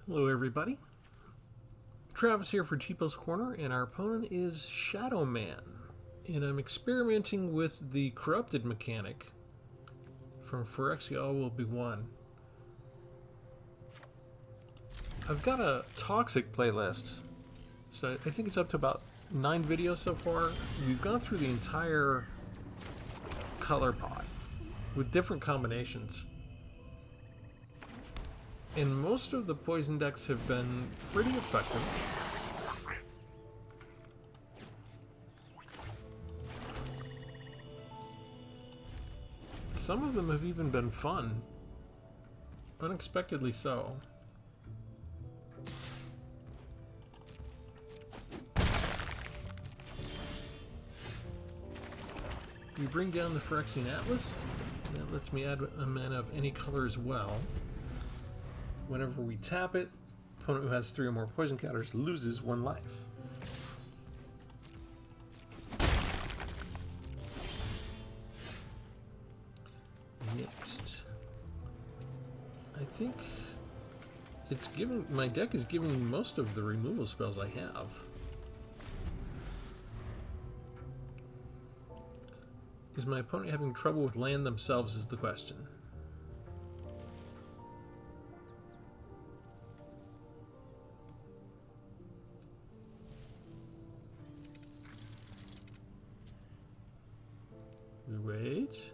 Hello everybody, Travis here for Tpull's Corner, and our opponent is Shadow Man. And I'm experimenting with the corrupted mechanic from Phyrexia All Will Be One. I've got a toxic playlist, so I think it's up to about 9 videos so far. We've gone through the entire color pot with different combinations. And most of the poison decks have been pretty effective. Some of them have even been fun. Unexpectedly so. We bring down the Phyrexian Atlas. That lets me add a mana of any color as well. Whenever we tap it, opponent who has 3 or more poison counters loses 1 life. Next, I think it's giving my deck is giving me most of the removal spells I have. Is my opponent having trouble with land themselves is the question. Wait.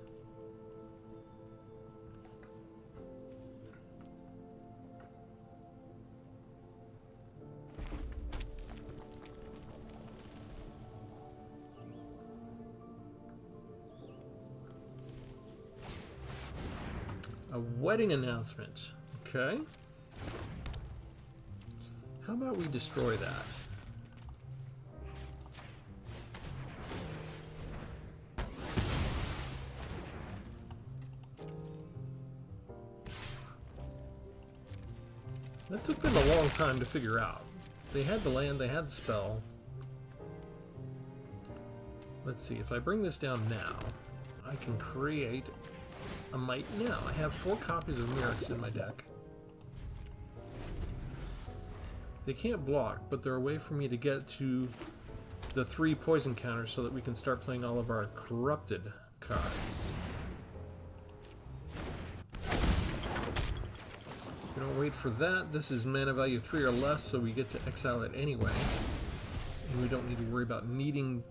A wedding announcement. Okay. How about we destroy that? That took them a long time to figure out. They had the land, they had the spell. Let's see, if I bring this down now, I can create a Might now. I have 4 copies of Mirrex in my deck. They can't block, but they're a way for me to get to the 3 poison counters so that we can start playing all of our corrupted cards. We don't wait for that. This is mana value 3 or less, so we get to exile it anyway. And we don't need to worry about needing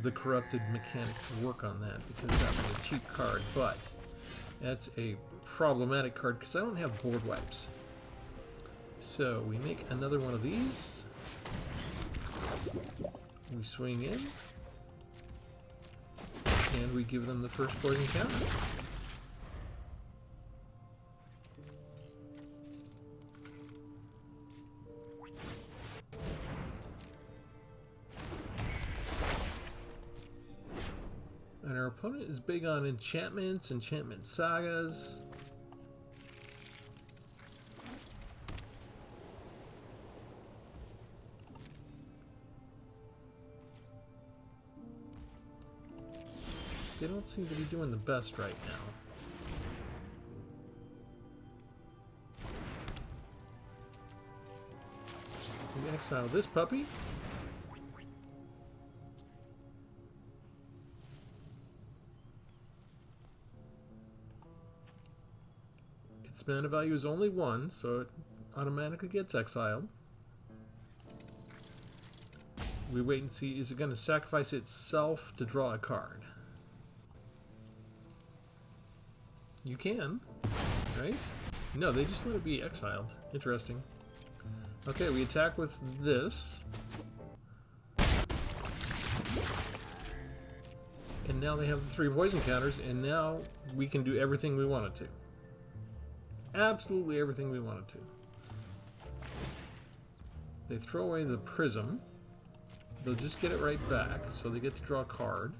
the corrupted mechanic to work on that, because that was a cheap card, but that's a problematic card because I don't have board wipes. So we make another one of these. We swing in. And we give them the first poison counter. And our opponent is big on enchantments, enchantment sagas. They don't seem to be doing the best right now. We exile this puppy. Its mana value is only 1, so it automatically gets exiled. We wait and see, is it going to sacrifice itself to draw a card? You can, right? No, they just let it be exiled. Interesting. Okay, we attack with this. And now they have the 3 poison counters, and now we can do everything we wanted to. Absolutely everything we wanted to. They throw away the prism. They'll just get it right back, so they get to draw a card.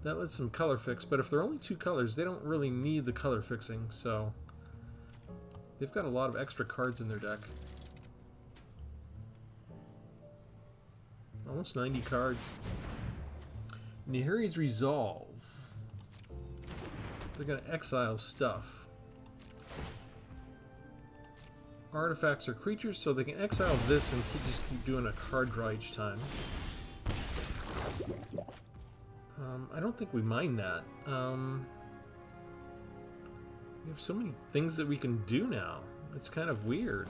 That lets them color fix, but if they're only 2 colors, they don't really need the color fixing, so they've got a lot of extra cards in their deck. Almost 90 cards. Nahiri's Resolve. They're going to exile stuff. artifacts or creatures, so they can exile this and just keep doing a card draw each time. I don't think we mind that. We have so many things that we can do now. It's kind of weird.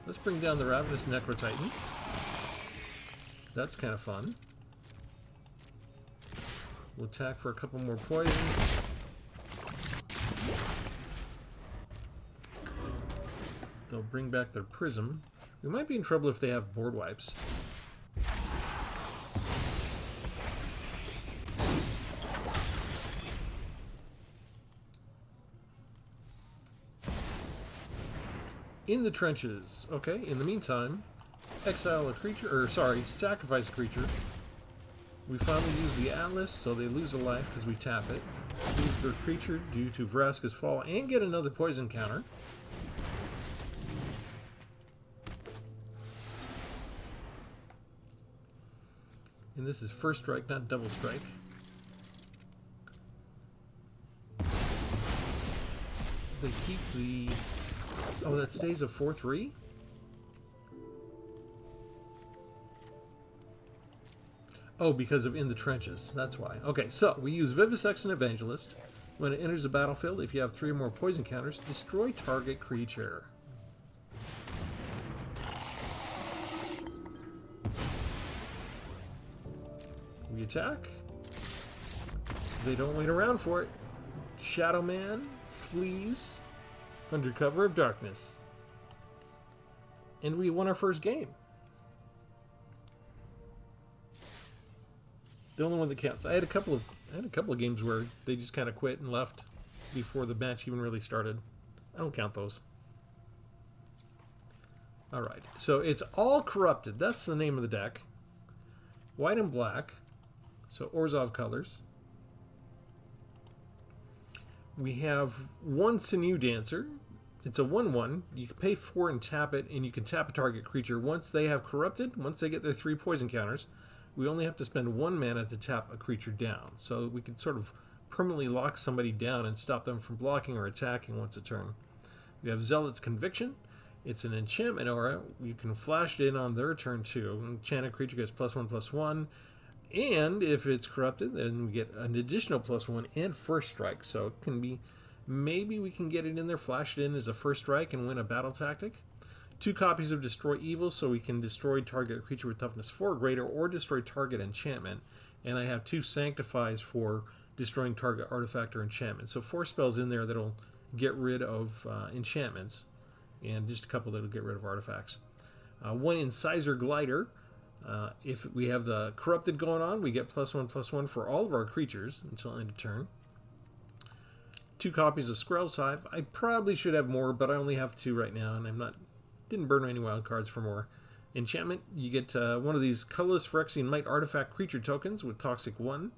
Let's bring down the Ravenous Necrotitan. That's kind of fun. We'll attack for a couple more poisons. They'll bring back their Prism. We might be in trouble if they have board wipes. In the trenches. Okay, in the meantime, exile a creature, or sorry, sacrifice a creature. We finally use the Atlas, so they lose a life because we tap it. Lose their creature due to Vraska's fall, and get another poison counter. And this is first strike, not double strike. They keep the... Oh, that stays a 4/3? Oh, because of In the Trenches. That's why. Okay, so we use Vivisection Evangelist. When it enters the battlefield, if you have 3 or more poison counters, destroy target creature. We attack. They don't wait around for it. Shadow Man flees under cover of darkness. And we won our first game. The only one that counts. I had a couple of games where they just kind of quit and left before the match even really started. I don't count those. All right. So it's all corrupted. That's the name of the deck. White and black. So Orzhov colors. We have one Sinew Dancer. It's a 1/1. You can pay 4 and tap it, and you can tap a target creature. Once they have corrupted, once they get their 3 poison counters, we only have to spend 1 mana to tap a creature down. So we can sort of permanently lock somebody down and stop them from blocking or attacking once a turn. We have Zealot's Conviction. It's an enchantment aura. You can flash it in on their turn too. Enchanted creature gets +1/+1. And if it's corrupted, then we get an additional +1 and first strike. So it can be, maybe we can get it in there, flash it in as a first strike and win a battle tactic. 2 copies of Destroy Evil, so we can destroy target creature with toughness 4 or greater, or destroy target enchantment. And I have 2 Sanctifies for destroying target artifact or enchantment. So 4 spells in there that'll get rid of enchantments, and just a couple that'll get rid of artifacts. 1 Incisor Glider. If we have the Corrupted going on, we get +1/+1 for all of our creatures until end of turn. 2 copies of Skrell's Hive. I probably should have more, but I only have 2 right now, and didn't burn any wild cards for more. Enchantment, you get one of these colorless Phyrexian Might artifact creature tokens with Toxic 1,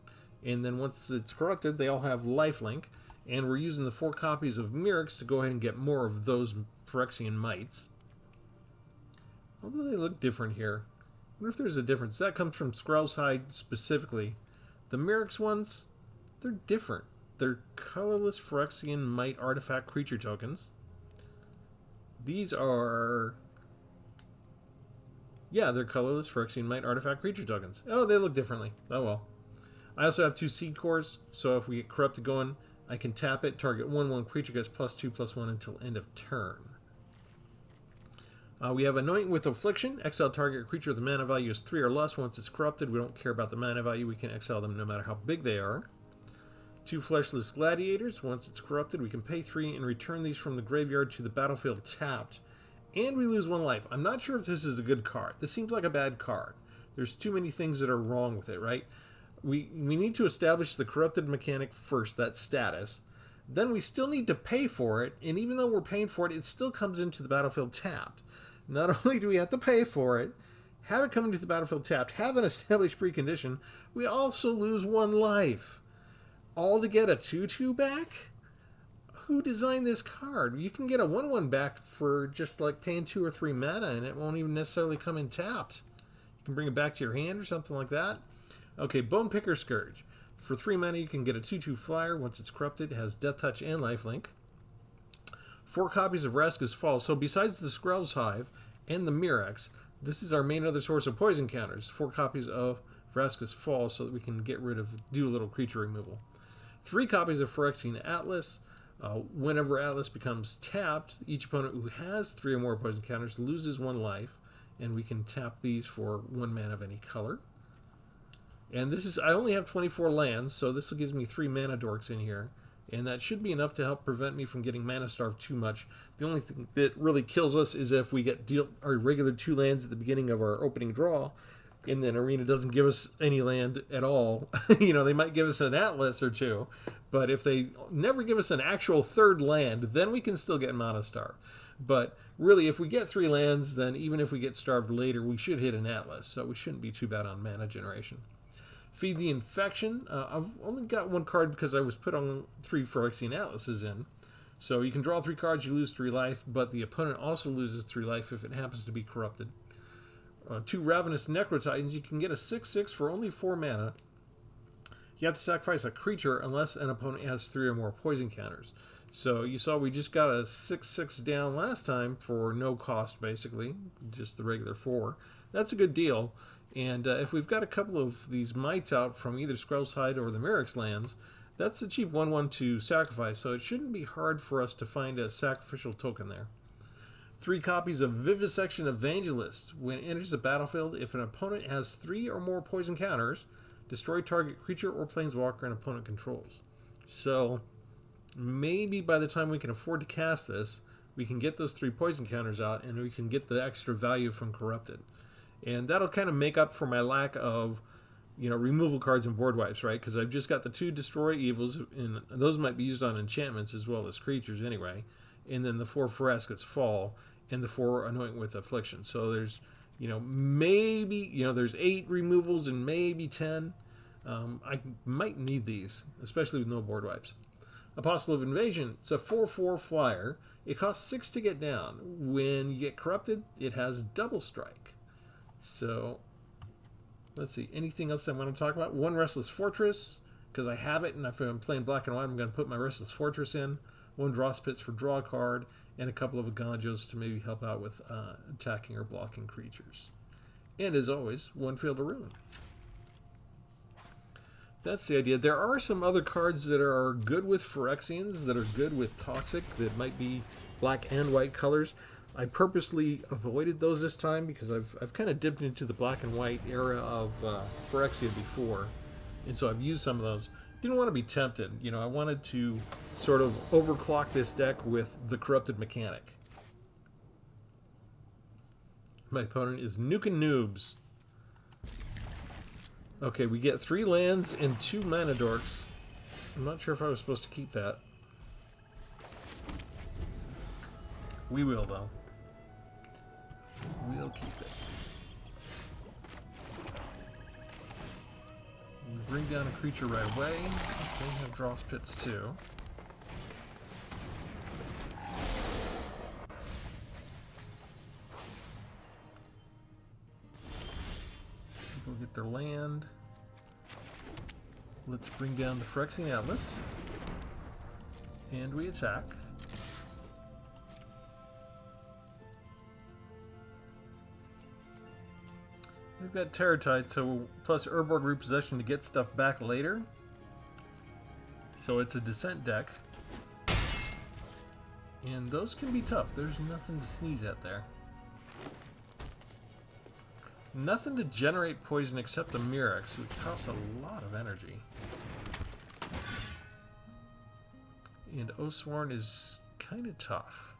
and then once it's corrupted, they all have lifelink, and we're using the 4 copies of Mirrex to go ahead and get more of those Phyrexian Mights. Although they look different here. I wonder if there's a difference. That comes from Skrell's Hide specifically. The Mirrex ones, they're different. They're colorless Phyrexian Might artifact creature tokens. These are... Yeah, they're colorless Phyrexian Might artifact creature tokens. Oh, they look differently. Oh well. I also have 2 Seed Cores, so if we get Corrupted going, I can tap it, target 1/1 creature gets +2/+1 until end of turn. We have Anoint with Affliction. Exile target creature with a mana value is 3 or less. Once it's corrupted, we don't care about the mana value. We can exile them no matter how big they are. 2 Fleshless Gladiators. Once it's corrupted, we can pay 3 and return these from the graveyard to the battlefield tapped. And we lose 1 life. I'm not sure if this is a good card. This seems like a bad card. There's too many things that are wrong with it, right? We need to establish the corrupted mechanic first, that status. Then we still need to pay for it, and even though we're paying for it, it still comes into the battlefield tapped. Not only do we have to pay for it, have it come into the battlefield tapped, have an established precondition, we also lose 1 life. All to get a 2/2 back? Who designed this card? You can get a 1/1 back for just like paying 2 or 3 mana, and it won't even necessarily come in tapped. You can bring it back to your hand or something like that. Okay, Bone Picker Scourge. For 3 mana, you can get a 2/2 flyer. Once it's corrupted, it has Death Touch and Lifelink. 4 copies of Vraska's Fall. So besides the Skrell's Hive and the Mirex, this is our main other source of poison counters. 4 copies of Vraska's Fall so that we can get rid of, do a little creature removal. 3 copies of Phyrexian Atlas. Whenever Atlas becomes tapped, each opponent who has 3 or more poison counters loses 1 life, and we can tap these for 1 mana of any color. And this is, I only have 24 lands, so this gives me 3 mana dorks in here, and that should be enough to help prevent me from getting mana starved too much. The only thing that really kills us is if we get our regular 2 lands at the beginning of our opening draw, and then Arena doesn't give us any land at all. You know, they might give us an Atlas or 2, but if they never give us an actual 3rd land, then we can still get mana starved. But really, if we get 3 lands, then even if we get starved later, we should hit an Atlas, so we shouldn't be too bad on mana generation. Feed the Infection. I've only got 1 card because I was put on 3 Phyrexian Atlases in. So you can draw 3 cards, you lose 3 life, but the opponent also loses 3 life if it happens to be corrupted. 2 Ravenous Necrotitans. You can get a 6/6 for only 4 mana. You have to sacrifice a creature unless an opponent has 3 or more poison counters. So you saw we just got a 6/6 down last time for no cost, basically, just the regular 4. That's a good deal. And if we've got a couple of these mites out from either Skrell's Hide or the Mirex lands, that's a cheap 1/1 to sacrifice, so it shouldn't be hard for us to find a sacrificial token there. 3 copies of Vivisection Evangelist. When it enters the battlefield, if an opponent has 3 or more poison counters, destroy target creature or planeswalker an opponent controls. So maybe by the time we can afford to cast this, we can get those 3 poison counters out and we can get the extra value from Corrupted. And that'll kind of make up for my lack of, you know, removal cards and board wipes, right? Because I've just got the 2 Destroy Evils, and those might be used on enchantments as well as creatures anyway. And then the 4 Vraska's Fall, and the 4 Anoint with Affliction. So there's, you know, maybe, you know, there's 8 removals and maybe 10. I might need these, especially with no board wipes. Apostle of Invasion. It's a 4/4 flyer. It costs 6 to get down. When you get corrupted, it has double strike. So, let's see. Anything else I want to talk about? 1 Restless Fortress, because I have it, and if I'm playing black and white, I'm going to put my Restless Fortress in. 1 Draw Spits for draw a card, and a couple of Aganjos to maybe help out with attacking or blocking creatures. And as always, 1 Field of Ruin. That's the idea. There are some other cards that are good with Phyrexians, that are good with Toxic, that might be black and white colors. I purposely avoided those this time because I've kind of dipped into the black and white era of Phyrexia before, and so I've used some of those. Didn't want to be tempted, you know. I wanted to sort of overclock this deck with the Corrupted mechanic. My opponent is Nukin' Noobs. Okay, we get 3 lands and 2 mana dorks. I'm not sure if I was supposed to keep that. We will, though. We'll keep it. We bring down a creature right away. They have draw pits too. People get their land. Let's bring down the Phyrexian Atlas. And we attack. We've got Terratide, so plus Urborg Repossession to get stuff back later. So it's a Descent deck. And those can be tough. There's nothing to sneeze at there. Nothing to generate poison except the Mirex, which costs a lot of energy. And Oathsworn is kind of tough.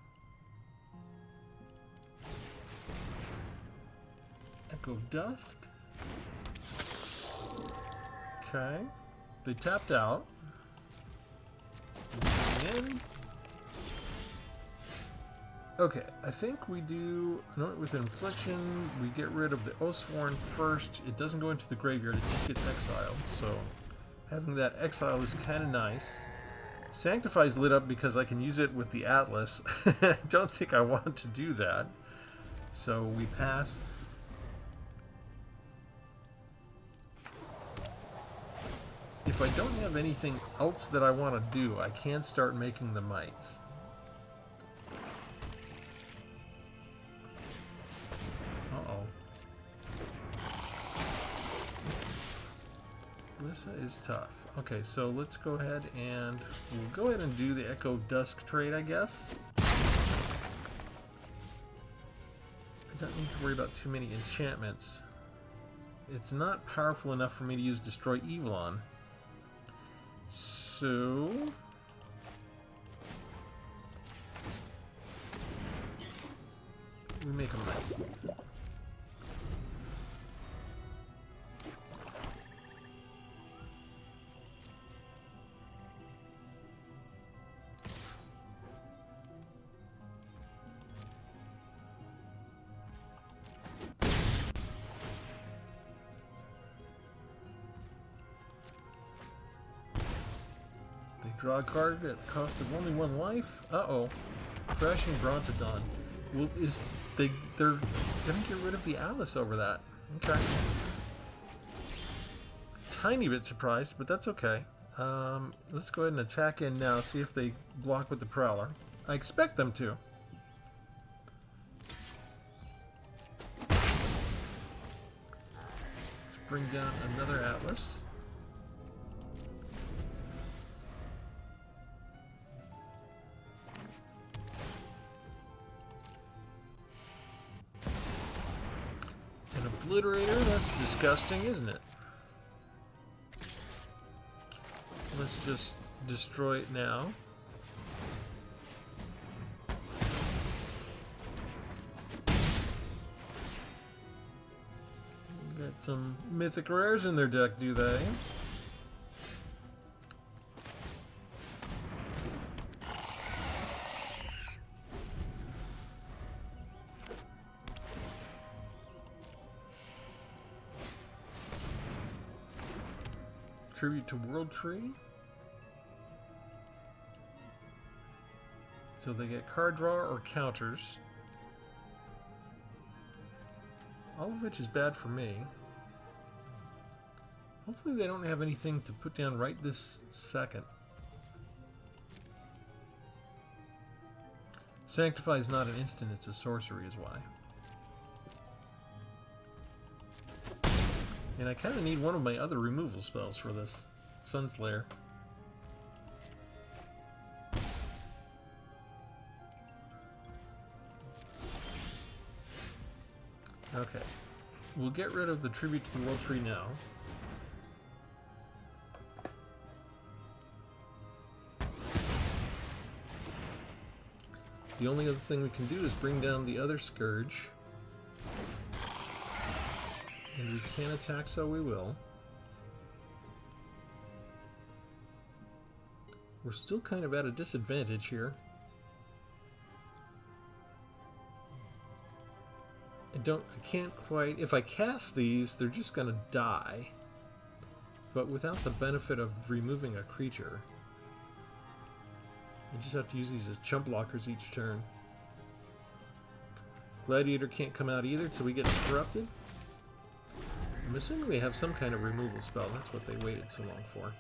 Echo of Dusk. Okay. They tapped out. In. Okay, I think we do Anoint with Infliction. We get rid of the Oathsworn first. It doesn't go into the graveyard, it just gets exiled. So having that exile is kind of nice. Sanctify's lit up because I can use it with the Atlas. I don't think I want to do that. So we pass. If I don't have anything else that I want to do, I can start making the mites. This is tough. Okay, so let's go ahead and we'll go ahead and do the Echo Dusk trade, I guess. I don't need to worry about too many enchantments. It's not powerful enough for me to use Destroy Evil on. So we make a knight. Draw a card at the cost of only 1 life. Uh-oh. Crashing Brontodon. Well, they're gonna get rid of the Alice over that. Okay. Tiny bit surprised, but that's okay. Let's go ahead and attack in now, see if they block with the Prowler. I expect them to. Let's bring down another Atlas. Obliterator, that's disgusting, isn't it? Let's just destroy it now. Got some mythic rares in their deck, do they? Tribute to World Tree. So they get card draw or counters. All of which is bad for me. Hopefully they don't have anything to put down right this second. Sanctify is not an instant, it's a sorcery is why. And I kind of need one of my other removal spells for this. Sunslayer. Okay. We'll get rid of the Tribute to the World Tree now. The only other thing we can do is bring down the other Scourge. And we can attack, so we will. We're still kind of at a disadvantage here. I can't quite... If I cast these, they're just gonna die. But without the benefit of removing a creature, I just have to use these as chump blockers each turn. Gladiator can't come out either till we get corrupted. I'm assuming they have some kind of removal spell. That's what they waited so long for.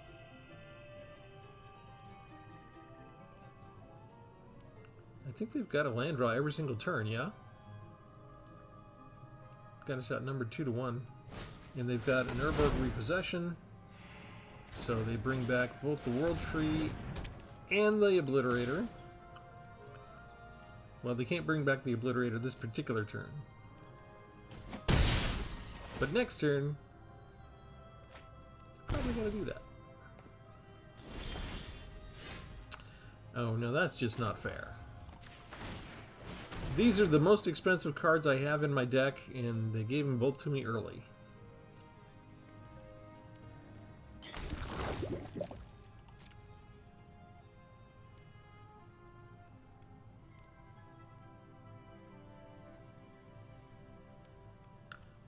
I think they've got a land draw every single turn, yeah? Got us outnumbered 2-1. And they've got an Urborg Repossession. So they bring back both the World Tree and the Obliterator. Well, they can't bring back the Obliterator this particular turn. But next turn, probably gonna do that. Oh no, that's just not fair. These are the most expensive cards I have in my deck, and they gave them both to me early.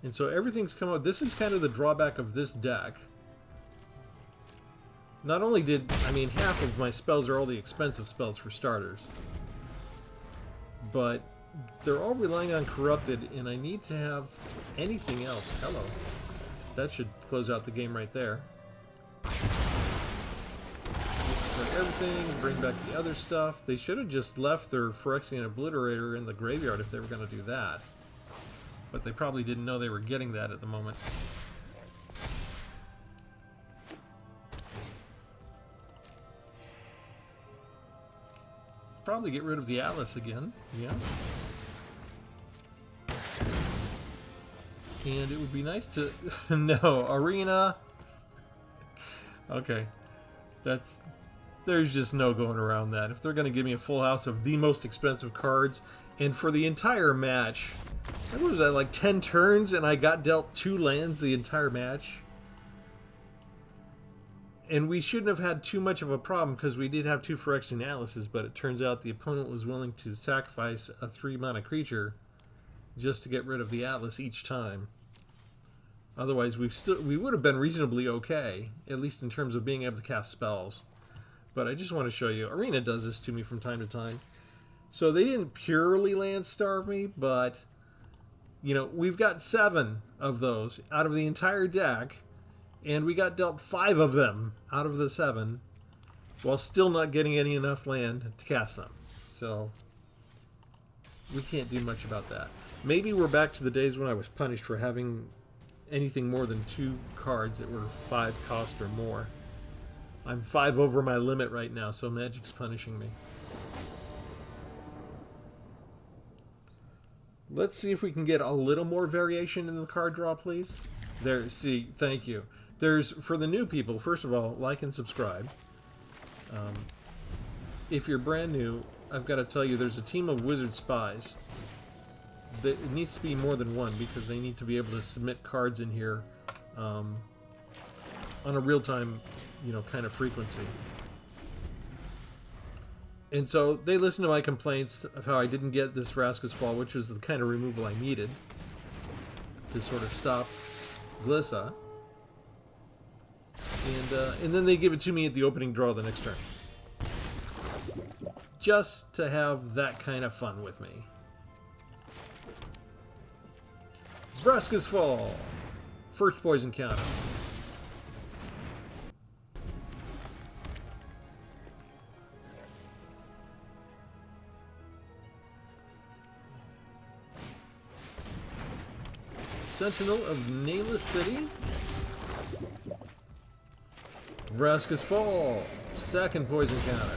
And so everything's come out. This is kind of the drawback of this deck. Not only did, I mean, half of my spells are all the expensive spells for starters, but they're all relying on Corrupted, and I need to have anything else. Hello. That should close out the game right there. For everything, bring back the other stuff. They should have just left their Phyrexian Obliterator in the graveyard if they were going to do that. But they probably didn't know they were getting that at the moment. Probably get rid of the Atlas again, yeah. And it would be nice to... no, Arena... Okay. There's just no going around that. If they're going to give me a full house of the most expensive cards, and for the entire match, what was that, like 10 turns, and I got dealt 2 lands the entire match? And we shouldn't have had too much of a problem, because we did have 2 Phyrexian Atlases, but it turns out the opponent was willing to sacrifice a 3-mana creature just to get rid of the Atlas each time. Otherwise, we would have been reasonably okay, at least in terms of being able to cast spells. But I just want to show you, Arena does this to me from time to time. So they didn't purely land starve me, but, you know, we've got 7 of those out of the entire deck, and we got dealt 5 of them out of the 7, while still not getting enough land to cast them. So we can't do much about that. Maybe we're back to the days when I was punished for having anything more than 2 cards that were 5 cost or more. I'm 5 over my limit right now, so Magic's punishing me. Let's see if we can get a little more variation in the card draw, please. There, see, thank you. There's, for the new people, first of all, like and subscribe. If you're brand new, I've got to tell you, there's a team of wizard spies. It needs to be more than 1 because they need to be able to submit cards in here on a real-time, you know, kind of frequency. And so they listen to my complaints of how I didn't get this Vraska's Fall, which was the kind of removal I needed to sort of stop Glissa. And then they give it to me at the opening draw the next turn. Just to have that kind of fun with me. Vraska's Fall. First poison counter. Sentinel of Nameless City. Vraska's Fall. Second poison counter.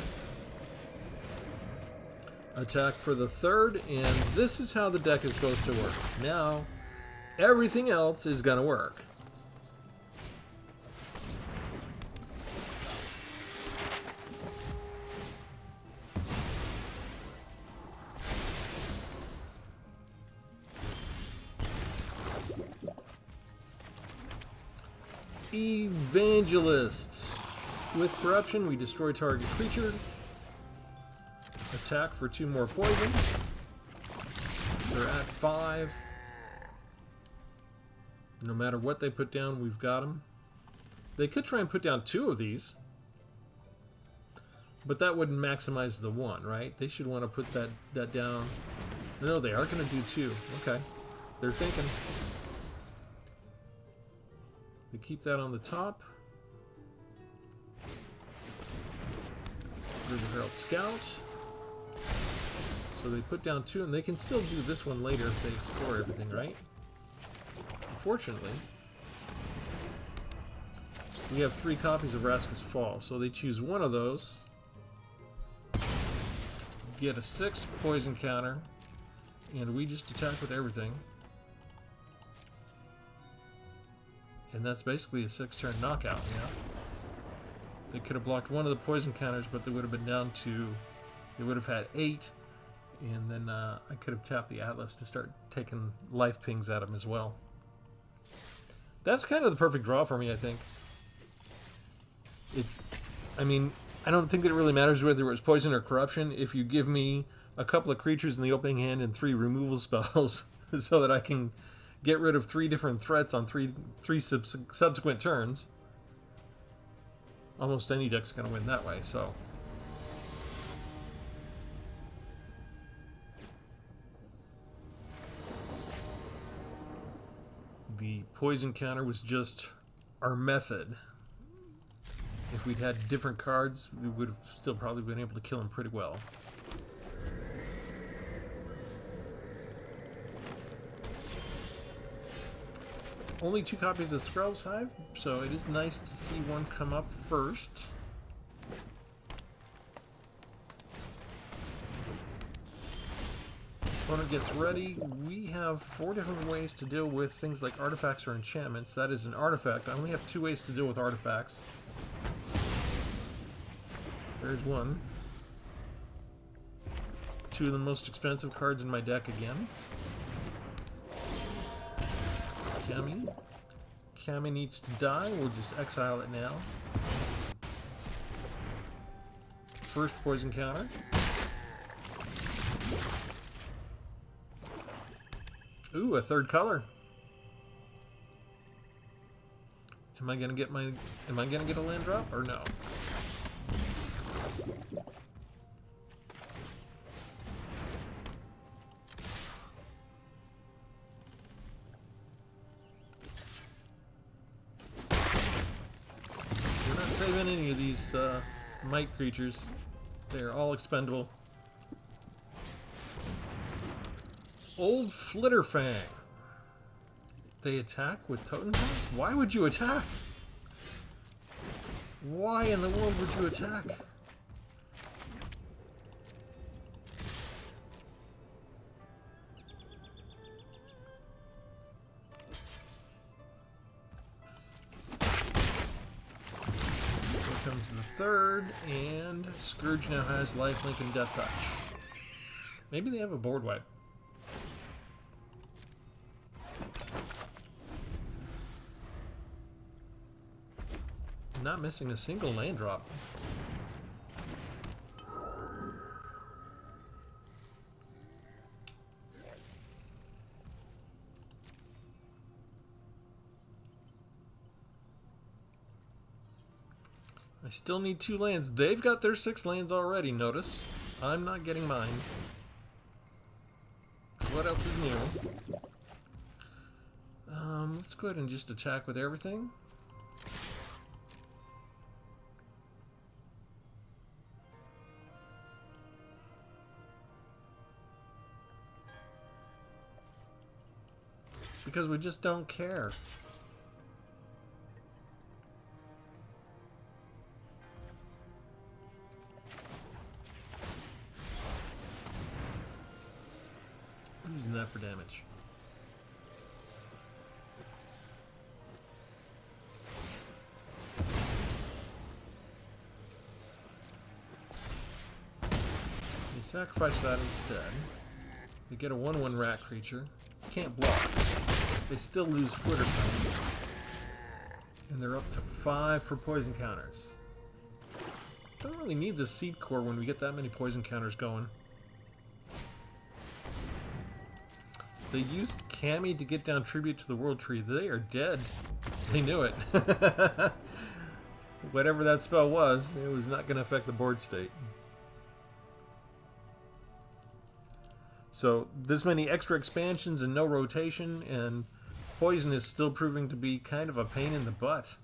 Attack for the 3rd, and this is how the deck is supposed to work. Now, everything else is going to work. Evangelist. With Corruption, we destroy target creature. Attack for 2 more poison. They're at 5. No matter what they put down, we've got them. They could try and put down 2 of these, but that wouldn't maximize the 1, right? They should want to put that down. No, they are going to do 2. Okay. They're thinking. They keep that on the top. River Herald Scout. So they put down 2, and they can still do this one later if they explore everything, right? Unfortunately, we have 3 copies of Vraska's Fall, so they choose one of those, get a 6 poison counter, and we just attack with everything. And that's basically a 6-turn knockout, yeah? They could have blocked one of the poison counters, but they would have been down to... They would have had 8, and then I could have tapped the Atlas to start taking life pings at them as well. That's kind of the perfect draw for me, I think. I mean, I don't think that it really matters whether it was poison or corruption if you give me a couple of creatures in the opening hand and 3 removal spells so that I can get rid of 3 different threats on three subsequent turns. Almost any deck's going to win that way, so... The poison counter was just our method. If If we'd had different cards, we would have still probably been able to kill him pretty well. Only 2 copies of Skrell's Hive, so it is nice to see one come up first. Opponent gets ready. We have 4 different ways to deal with things like artifacts or enchantments. That is an artifact. I only have 2 ways to deal with artifacts. There's one. 2 of the most expensive cards in my deck again. Kami. Kami needs to die. We'll just exile it now. First poison counter. Ooh, a 3rd color. Am I gonna get a land drop or no? We're not saving any of these might creatures. They're all expendable. Old Flitterfang. They attack with totem poles? Why would you attack? Why in the world would you attack? Here comes the 3rd, and Scourge now has lifelink and death touch. Maybe they have a board wipe. Not missing a single land drop. I still need 2 lands. They've got their 6 lands already, notice. I'm not getting mine. What else is new? Let's go ahead and just attack with everything. Because we just don't care. I'm using that for damage. You sacrifice that instead. You get a 1/1 rat creature. Can't block. They still lose Flitterfang. And they're up to 5 for poison counters. Don't really need the seed core when we get that many poison counters going. They used Kami to get down tribute to the World Tree. They are dead. They knew it. Whatever that spell was, it was not going to affect the board state. So, this many extra expansions and no rotation, and poison is still proving to be kind of a pain in the butt.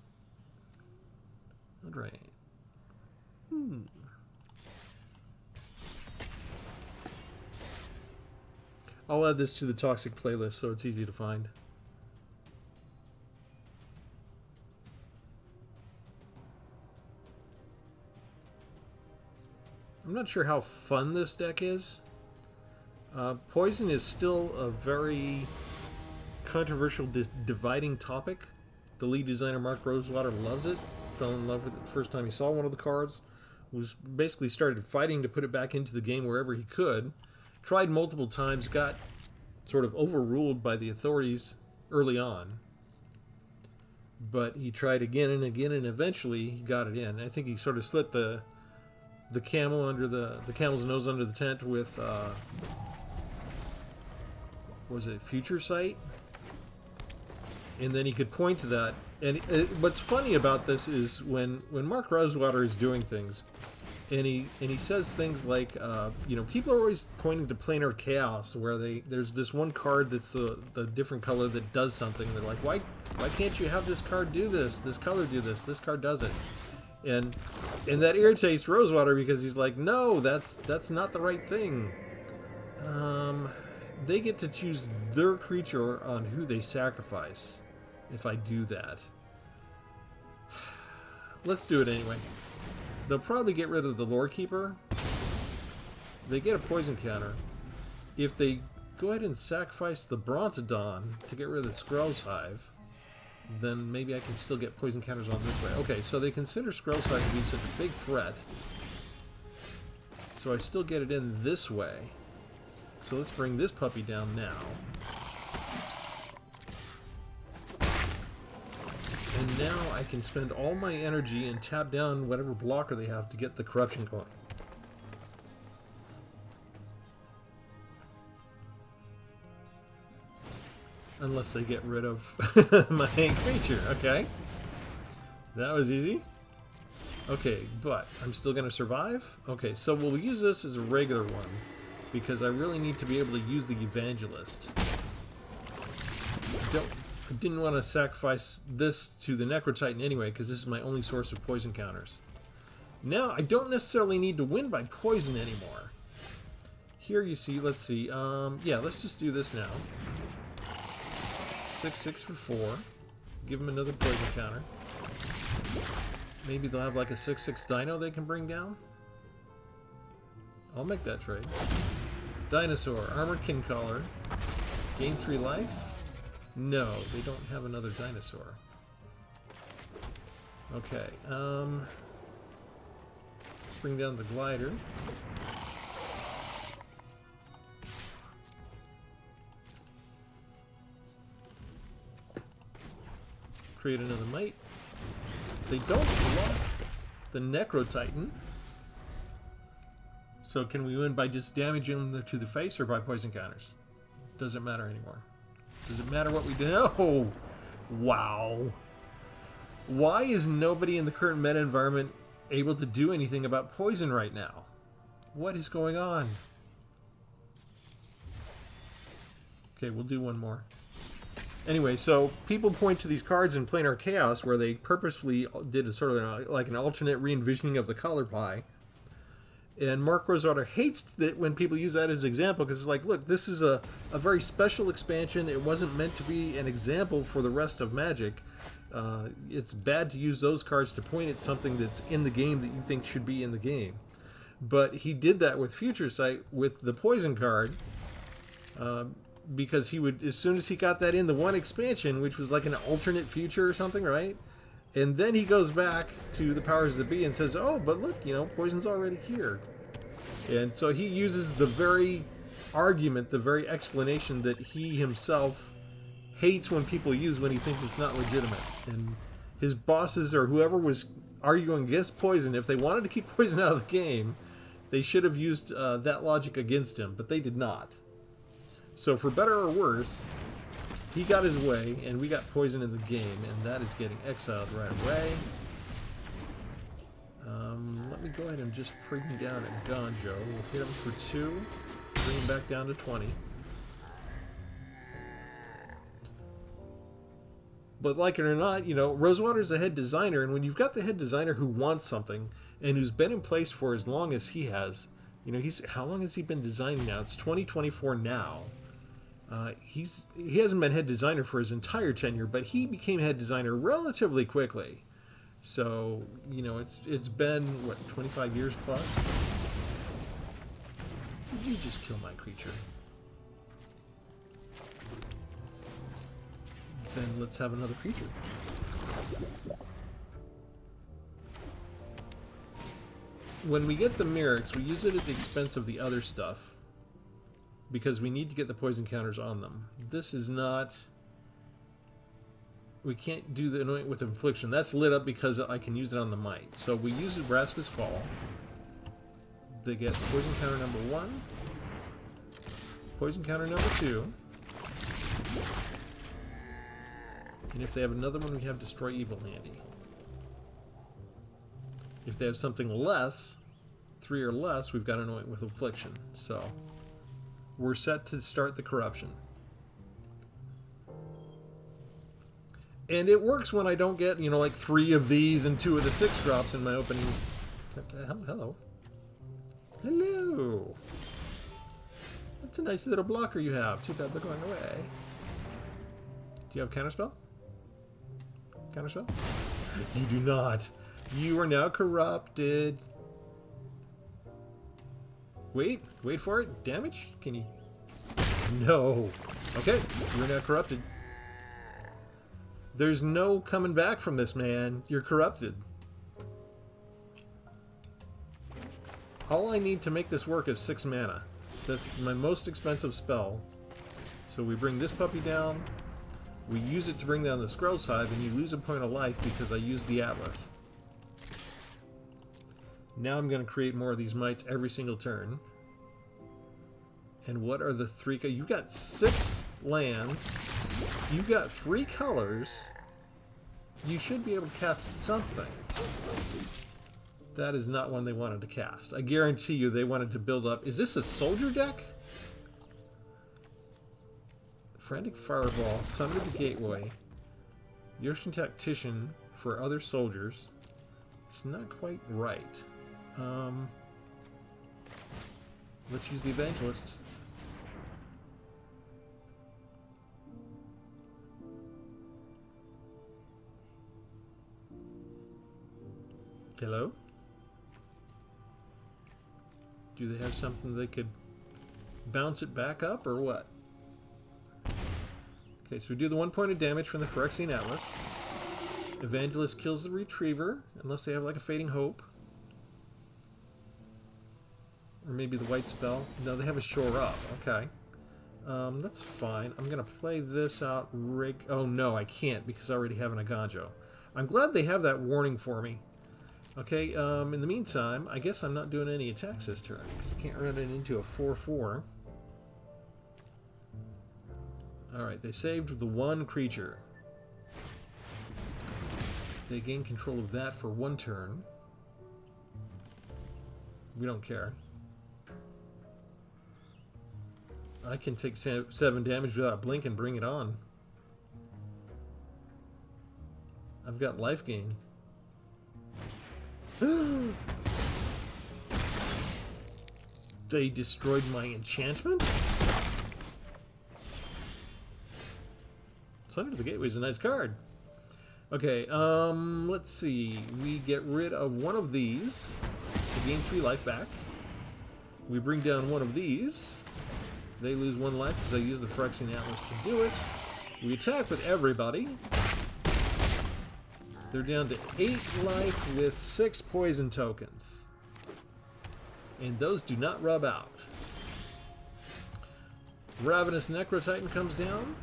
Alright. I'll add this to the Toxic playlist so it's easy to find. I'm not sure how fun this deck is. Poison is still a very controversial, dividing topic. The lead designer, Mark Rosewater, loves it. Fell in love with it the first time he saw one of the cards. Was basically started fighting to put it back into the game wherever he could. Tried multiple times, got sort of overruled by the authorities early on. But he tried again and again, and eventually he got it in. I think he sort of slipped the camel under the camel's nose under the tent with was it Future Sight? And then he could point to that. And what's funny about this is when Mark Rosewater is doing things, and he says things like, you know, people are always pointing to Planar Chaos, where there's this one card that's the different color that does something. They're like, why can't you have this card do this? This color do this? This card does it. And that irritates Rosewater because he's like, no, that's not the right thing. They get to choose their creature on who they sacrifice if I do that. Let's do it anyway. They'll probably get rid of the Lore Keeper. They get a poison counter. If they go ahead and sacrifice the Brontodon to get rid of the Screll's Hive, then maybe I can still get poison counters on this way. Okay, so they consider Screll's Hive to be such a big threat. So I still get it in this way. So let's bring this puppy down now. And now I can spend all my energy and tap down whatever blocker they have to get the corruption going. Unless they get rid of my creature. Okay. That was easy. Okay, but I'm still going to survive? Okay, so we'll use this as a regular one. Because I really need to be able to use the Evangelist. I didn't want to sacrifice this to the Necrotitan anyway, because this is my only source of poison counters. Now, I don't necessarily need to win by poison anymore. Here you see, let's see, yeah, let's just do this now. 6/6 for 4. Give them another poison counter. Maybe they'll have like a 6/6 Dino they can bring down. I'll make that trade. Dinosaur, Armored Kincaller. Gain 3 life? No, they don't have another dinosaur. Okay, let's bring down the glider. Create another mite. They don't block the Necrotitan. So can we win by just damaging them to the face or by poison counters? Doesn't matter anymore. Does it matter what we do? Oh! Wow. Why is nobody in the current meta environment able to do anything about poison right now? What is going on? Okay, we'll do one more. Anyway, so people point to these cards in Planar Chaos where they purposefully did a sort of like an alternate re-envisioning of the color pie. And Mark Rosewater hates that when people use that as an example because it's like, look, this is a very special expansion. It wasn't meant to be an example for the rest of Magic. It's bad to use those cards to point at something that's in the game that you think should be in the game. But he did that with Future Sight with the Poison card because he would, as soon as he got that in the one expansion, which was like an alternate future or something, right? And then he goes back to the powers that be and says, oh, but look, you know, poison's already here. And so he uses the very argument, the very explanation that he himself hates when people use when he thinks it's not legitimate. And his bosses or whoever was arguing against poison, if they wanted to keep poison out of the game, they should have used that logic against him, but they did not. So for better or worse, he got his way, and we got poison in the game, and that is getting exiled right away. Let me go ahead and just bring down a Gonjo. We'll hit him for 2, bring him back down to 20. But like it or not, you know, Rosewater's a head designer, and when you've got the head designer who wants something, and who's been in place for as long as he has, you know, how long has he been designing now? It's 2024 now. He hasn't been head designer for his entire tenure, but he became head designer relatively quickly. So, you know, it's been, what, 25 years plus? Did you just kill my creature? Then let's have another creature. When we get the Myrics, we use it at the expense of the other stuff. Because we need to get the poison counters on them. This is not... We can't do the Anoint with Infliction. That's lit up because I can use it on the Might. So we use Vraska's Fall. They get poison counter number 1. Poison counter number 2. And if they have another one, we have Destroy Evil handy. If they have something less, 3 or less, we've got Anoint with Affliction. So we're set to start the corruption. And it works when I don't get, you know, like 3 of these and 2 of the 6 drops in my opening. Hello. Hello. That's a nice little blocker you have. Too bad they're going away. Do you have counterspell? Counterspell? You do not. You are now corrupted. Wait for it. Damage? Can you? No. Okay, you are now corrupted. There's no coming back from this, man. You're corrupted. All I need to make this work is 6 mana. That's my most expensive spell. So we bring this puppy down. We use it to bring down the Scroll's Hive, and you lose a point of life because I used the Atlas. Now I'm going to create more of these mites every single turn. And what are the 3... You've got 6 lands. You've got 3 colors. You should be able to cast something. That is not one they wanted to cast. I guarantee you they wanted to build up... Is this a soldier deck? Frantic Fireball, Summon the Gateway, Yotian Tactician for other soldiers. It's not quite right. Let's use the Evangelist. Hello? Do they have something they could bounce it back up, or what? Okay, so we do the 1 point of damage from the Phyrexian Atlas. Evangelist kills the Retriever, unless they have like a Fading Hope. Or maybe the White Spell. No, they have a Shore Up. Okay. That's fine. I'm going to play this out. Oh, no, I can't because I already have an Aganjo. I'm glad they have that warning for me. Okay, in the meantime, I guess I'm not doing any attacks this turn because I can't run it into a 4/4. Alright, they saved the 1 creature. They gain control of that for 1 turn. We don't care. I can take 7 damage without blink and bring it on. I've got life gain. They destroyed my enchantment? Summon the Gateway is a nice card. Okay, let's see. We get rid of 1 of these to gain 3 life back. We bring down 1 of these. They lose 1 life because I use the Phyrexian Atlas to do it. We attack with everybody. They're down to 8 life with 6 poison tokens. And those do not rub out. Ravenous Necrotitan comes down.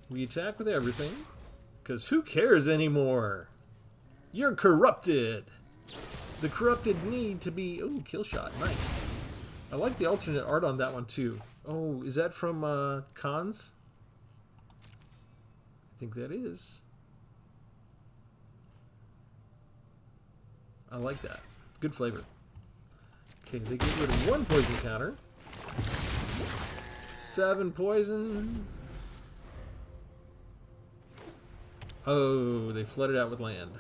We attack with everything. Because who cares anymore? You're corrupted. The corrupted need to be... Oh, kill shot. Nice. I like the alternate art on that one too. Oh, is that from Cons? I think that is. I like that. Good flavor. Okay, they get rid of 1 poison counter. 7 poison. Oh, they flooded out with land.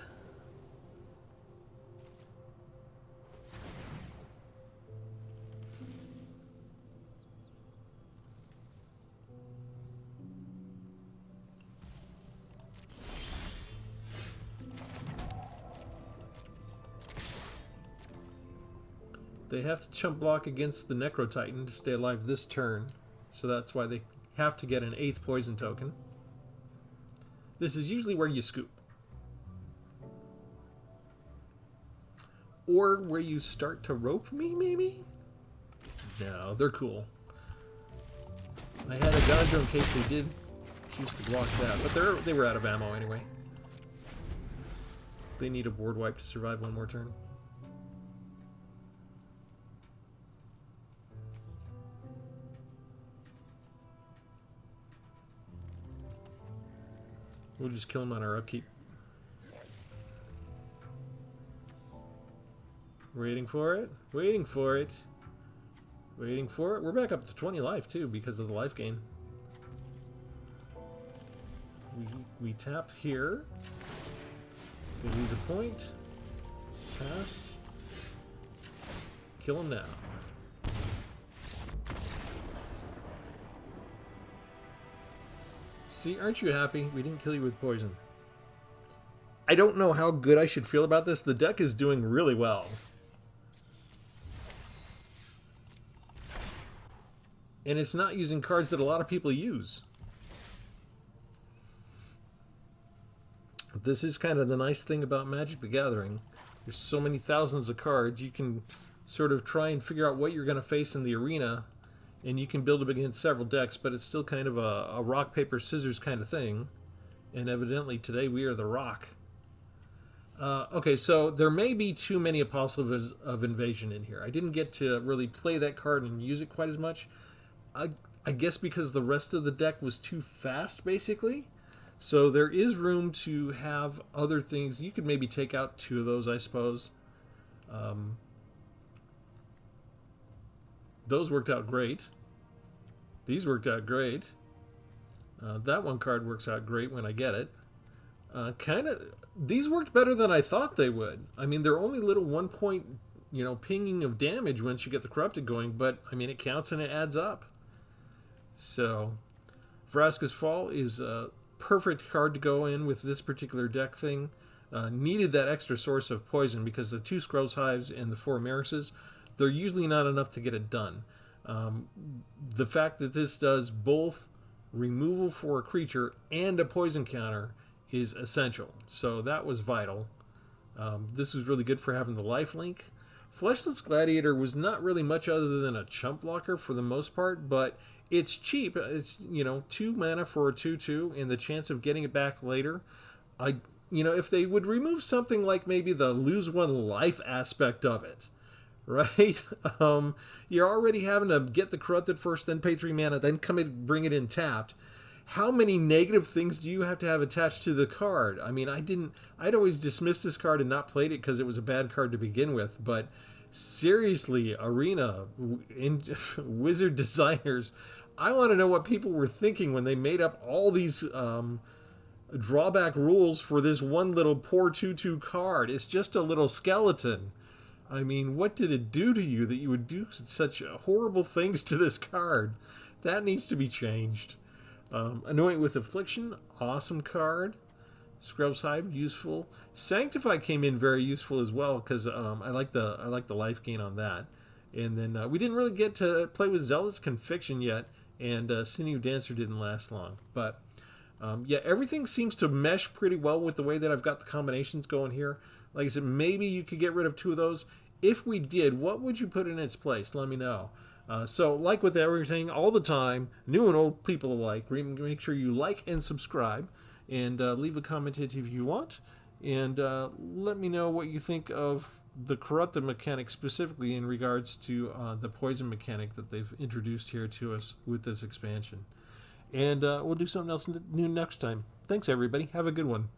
They have to chump block against the Necrotitan to stay alive this turn. So that's why they have to get an 8th poison token. This is usually where you scoop. Or where you start to rope me, maybe? No, they're cool. I had a Gonjo in case they did choose to block that, but they were out of ammo anyway. They need a board wipe to survive 1 more turn. We'll just kill him on our upkeep. Waiting for it. Waiting for it. Waiting for it. We're back up to 20 life, too, because of the life gain. we tap here. They lose a point. Pass. Kill him now. See, aren't you happy? We didn't kill you with poison. I don't know how good I should feel about this. The deck is doing really well. And it's not using cards that a lot of people use. This is kind of the nice thing about Magic the Gathering. There's so many thousands of cards, you can sort of try and figure out what you're going to face in the arena, and you can build up against several decks, but it's still kind of a rock, paper, scissors kind of thing. And evidently today we are the rock. Okay, so there may be too many Apostles of Invasion in here. I didn't get to really play that card and use it quite as much. I guess because the rest of the deck was too fast, basically. So there is room to have other things. You could maybe take out 2 of those, I suppose. Those worked out great. These worked out great. That one card works out great when I get it. These worked better than I thought they would. I mean, they're only little 1 point, pinging of damage once you get the Corrupted going, but, I mean, it counts and it adds up. So, Vraska's Fall is a perfect card to go in with this particular deck thing. Needed that extra source of poison because the 2 Scrolls Hives and the 4 Marises, they're usually not enough to get it done. The fact that this does both removal for a creature and a poison counter is essential. So that was vital. This was really good for having the lifelink. Fleshless Gladiator was not really much other than a chump blocker for the most part, but it's cheap. It's, 2 mana for a 2/2 and the chance of getting it back later. If they would remove something like maybe the lose 1 life aspect of it, right? You're already having to get the Corrupted first, then pay 3 mana, then come in, bring it in tapped. How many negative things do you have to have attached to the card? I mean, I'd always dismissed this card and not played it because it was a bad card to begin with, but seriously, Arena, Wizard designers, I want to know what people were thinking when they made up all these drawback rules for this one little poor 2/2 card. It's just a little skeleton. I mean, what did it do to you that you would do such horrible things to this card? That needs to be changed. Anoint with Affliction, awesome card. Scrub's Hive, useful. Sanctify came in very useful as well because I like the life gain on that. And then we didn't really get to play with Zealot's Conviction yet, and Sinew Dancer didn't last long. But yeah, everything seems to mesh pretty well with the way that I've got the combinations going here. Like I said, maybe you could get rid of 2 of those. If we did, what would you put in its place? Let me know. So, like with everything, all the time, new and old people alike, make sure you like and subscribe, and leave a comment if you want, and let me know what you think of the Corrupted mechanic, specifically in regards to the poison mechanic that they've introduced here to us with this expansion. And we'll do something else new next time. Thanks, everybody. Have a good one.